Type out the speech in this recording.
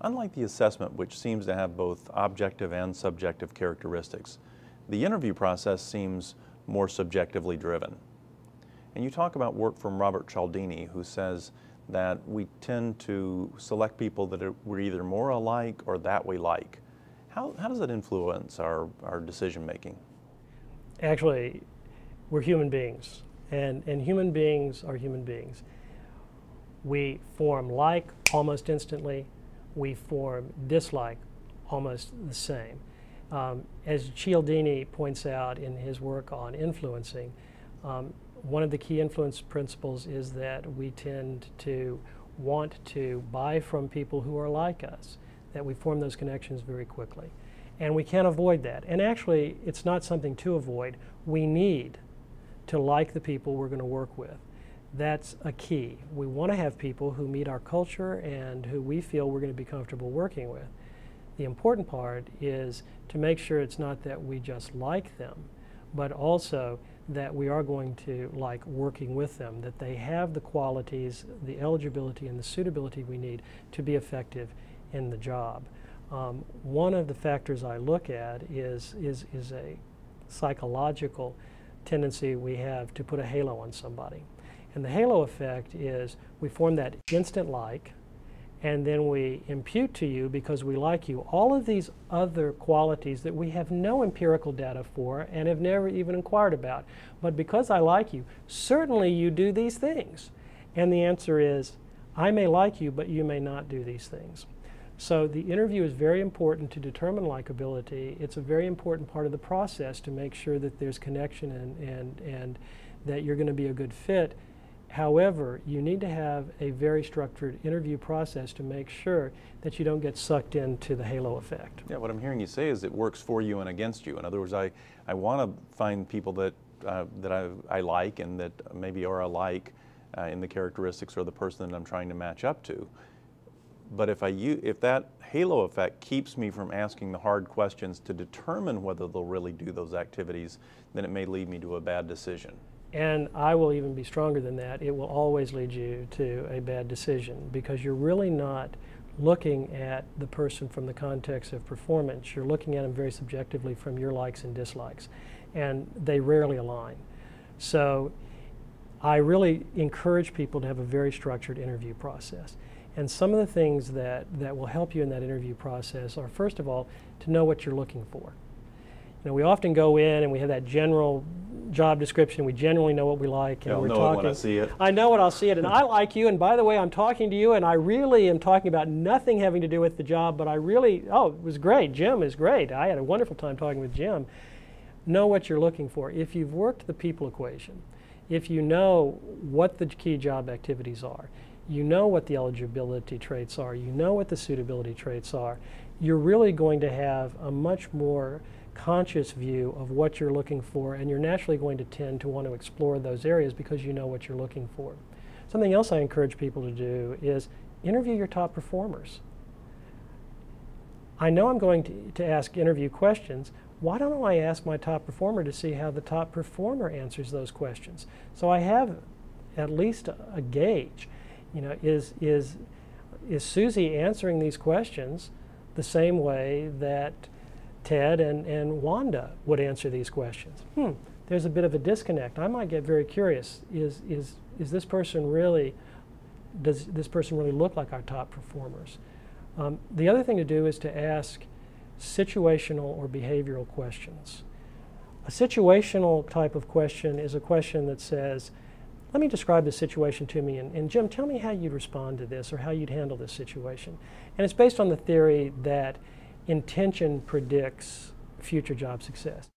Unlike the assessment, which seems to have both objective and subjective characteristics, the interview process seems more subjectively driven. And you talk about work from Robert Cialdini, who says that we tend to select people that we're either more alike or that we like. How does that influence our decision making? Actually, we're human beings, and human beings are human beings. We form like almost instantly, we form dislike almost the same. As Cialdini points out in his work on influencing, one of the key influence principles is that we tend to want to buy from people who are like us, that we form those connections very quickly. And we can't avoid that. And actually, it's not something to avoid. We need to like the people we're going to work with. That's a key. We want to have people who meet our culture and who we feel we're going to be comfortable working with. The important part is to make sure it's not that we just like them, but also that we are going to like working with them, that they have the qualities, the eligibility, and the suitability we need to be effective in the job. One of the factors I look at is a psychological tendency we have to put a halo on somebody. And the halo effect is we form that instant like, and then we impute to you, because we like you, all of these other qualities that we have no empirical data for and have never even inquired about. But because I like you, certainly you do these things. And the answer is, I may like you, but you may not do these things. So the interview is very important to determine likability. It's a very important part of the process to make sure that there's connection and that you're going to be a good fit. However, you need to have a very structured interview process to make sure that you don't get sucked into the halo effect. Yeah, what I'm hearing you say is it works for you and against you. In other words, I want to find people that I like and that maybe are alike in the characteristics or the person that I'm trying to match up to. But if that halo effect keeps me from asking the hard questions to determine whether they'll really do those activities, then it may lead me to a bad decision. And I will even be stronger than that. It will always lead you to a bad decision, because you're really not looking at the person from the context of performance. You're looking at them very subjectively from your likes and dislikes, and they rarely align. So I really encourage people to have a very structured interview process. And some of the things that will help you in that interview process are, first of all, to know what you're looking for. You know, we often go in and we have that general job description. We generally know what we like, and I'll we're know talking. it when I see it. I know it. I'll see it, and I like you. And by the way, I'm talking to you, and I really am talking about nothing having to do with the job. But I really, oh, it was great. Jim is great. I had a wonderful time talking with Jim. Know what you're looking for. If you've worked the people equation, if you know what the key job activities are, you know what the eligibility traits are, you know what the suitability traits are, you're really going to have a much more conscious view of what you're looking for, and you're naturally going to tend to want to explore those areas because you know what you're looking for. Something else I encourage people to do is interview your top performers. I know I'm going to ask interview questions. Why don't I ask my top performer to see how the top performer answers those questions? So I have at least a gauge. You know, is Susie answering these questions the same way that Ted and Wanda would answer these questions? There's a bit of a disconnect. I might get very curious. Is this person really, does this person really look like our top performers? The other thing to do is to ask situational or behavioral questions. A situational type of question is a question that says, let me describe the situation to me, and Jim, tell me how you'd respond to this or how you'd handle this situation. And it's based on the theory that intention predicts future job success.